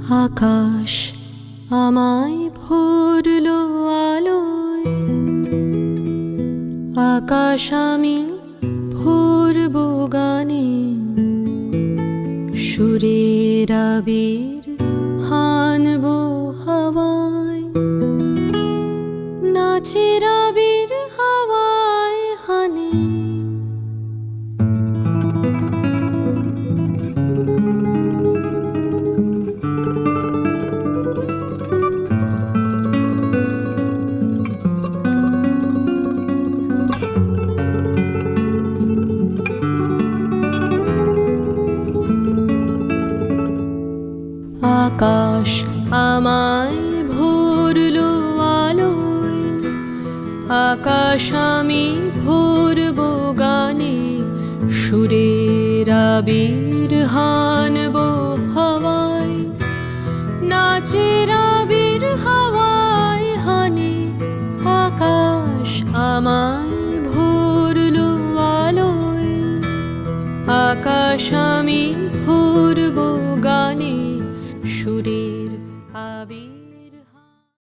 আকাশ আমায় ভরলো আলোয়, আকাশ আমি ভরব গানে। সুরের আবির হানব হাওয়ায়, নাচের আবির হাওয়ায় হানে। আকাশ আমায় ভরলো আলোয়, আকাশ আমি ভরব গানে। সুরের আবির হানব হাওয়ায়, নাচের আবির হাওয়ায় হানে। আকাশ আমায় ভরলো আলোয়, আকাশ